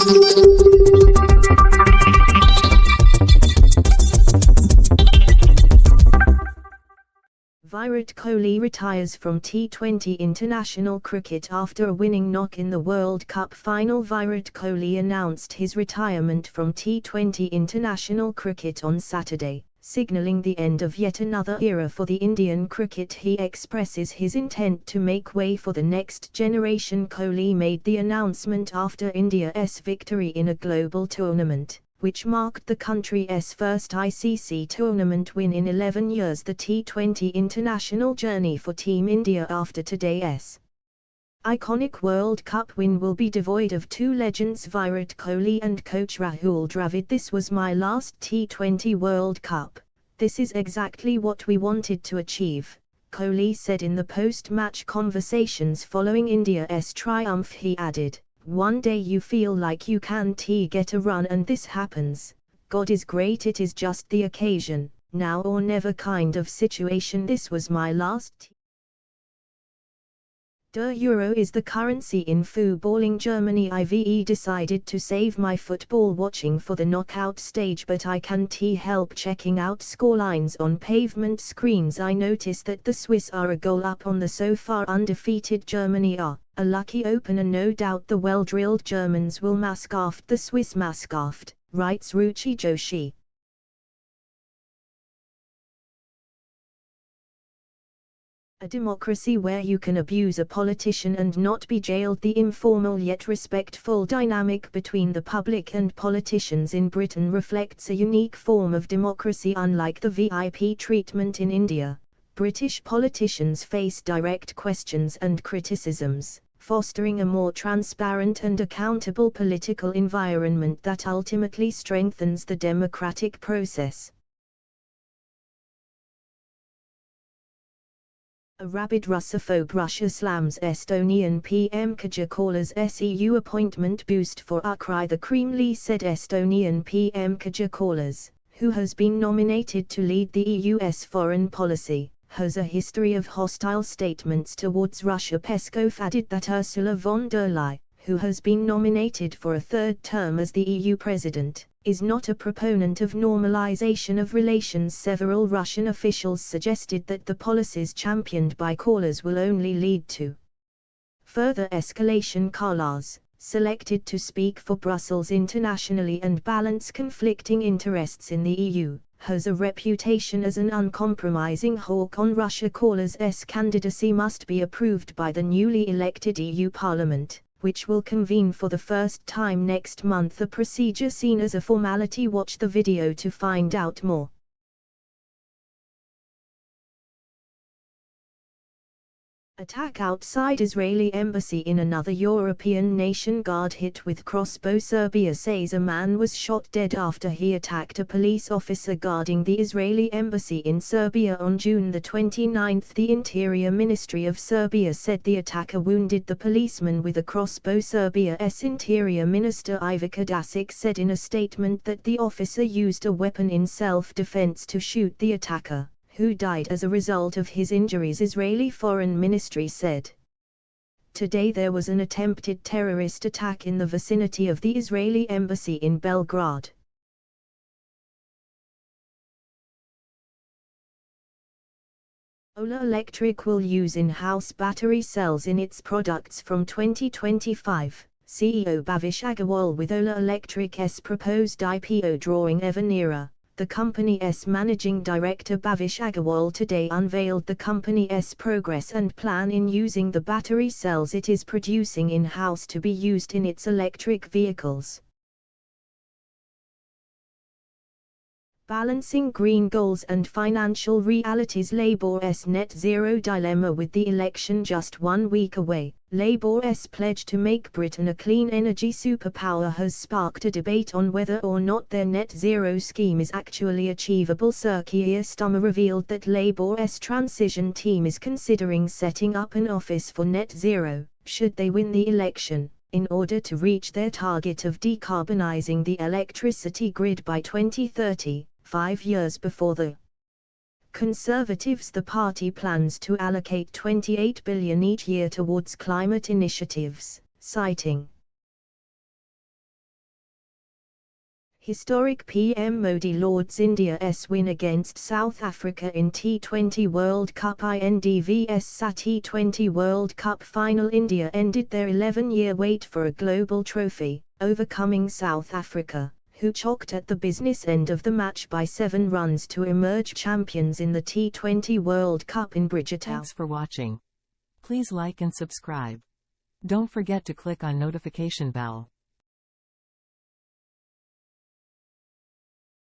Virat Kohli retires from T20 international cricket after a winning knock in the World Cup final. Virat Kohli announced his retirement from T20 international cricket on Saturday, signalling the end of yet another era for the Indian cricket. He expresses his intent to make way for the next generation. Kohli made the announcement after India's victory in a global tournament, which marked the country's first ICC tournament win in 11 years. The T20 international journey for Team India after today's iconic World Cup win will be devoid of two legends, Virat Kohli and coach Rahul Dravid. "This was my last T20 World Cup. This is exactly what we wanted to achieve," Kohli said in the post-match conversations following India's triumph. He added, "One day you feel like you can't get a run and this happens. God is great, it is just the occasion, now or never kind of situation. This was my last The euro is the currency in footballing. Germany I've decided to save my football watching for the knockout stage, but I can't help checking out scorelines on pavement screens. I notice that the Swiss are a goal up on the so far undefeated Germany are. A lucky opener, no doubt. The well-drilled Germans will mask-aft the Swiss mask-aft," writes Ruchi Joshi. A democracy where you can abuse a politician and not be jailed. The informal yet respectful dynamic between the public and politicians in Britain reflects a unique form of democracy. Unlike the VIP treatment in India, British politicians face direct questions and criticisms, fostering a more transparent and accountable political environment that ultimately strengthens the democratic process. A rabid Russophobe Russia slams Estonian PM Kaja Kallas's EU appointment boost for Ukraine. The Kremlin said Estonian PM Kaja Kallas, who has been nominated to lead the EU's foreign policy, has a history of hostile statements towards Russia. Peskov added that Ursula von der Leyen, who has been nominated for a third term as the EU president, is not a proponent of normalization of relations. Several Russian officials suggested that the policies championed by Kallas will only lead to further escalation. Kallas, selected to speak for Brussels internationally and balance conflicting interests in the EU, has a reputation as an uncompromising hawk on Russia. Kallas's candidacy must be approved by the newly elected EU Parliament, which will convene for the first time next month, a procedure seen as a formality. Watch the video to find out more. Attack outside Israeli embassy in another European nation. Guard hit with crossbow. Serbia says a man was shot dead after he attacked a police officer guarding the Israeli embassy in Serbia on June 29. The Interior Ministry of Serbia said the attacker wounded the policeman with a crossbow. Serbia's Interior Minister Ivica Dačić said in a statement that the officer used a weapon in self-defense to shoot the attacker, who died as a result of his injuries. Israeli Foreign Ministry said today there was an attempted terrorist attack in the vicinity of the Israeli embassy in Belgrade. Ola Electric will use in-house battery cells in its products from 2025, CEO Bhavish Aggarwal. With Ola Electric's proposed IPO drawing ever nearer, the company's managing director Bhavish Aggarwal today unveiled the company's progress and plan in using the battery cells it is producing in-house to be used in its electric vehicles. Balancing green goals and financial realities. Labour's net zero dilemma. With the election just 1 week away, Labour's pledge to make Britain a clean energy superpower has sparked a debate on whether or not their net zero scheme is actually achievable. Sir Keir Starmer revealed that Labour's transition team is considering setting up an office for net zero, should they win the election, in order to reach their target of decarbonising the electricity grid by 2030. 5 years before the Conservatives. The party plans to allocate $28 billion each year towards climate initiatives, citing Historic PM Modi lauds India's win against South Africa in T20 World Cup. INDVS T20 World Cup final. India ended their 11-year wait for a global trophy, overcoming South Africa, who chalked at the business end of the match by 7 runs to emerge champions in the T20 World Cup in Bridgetown. Thanks for watching. Please like and subscribe. Don't forget to click on notification bell.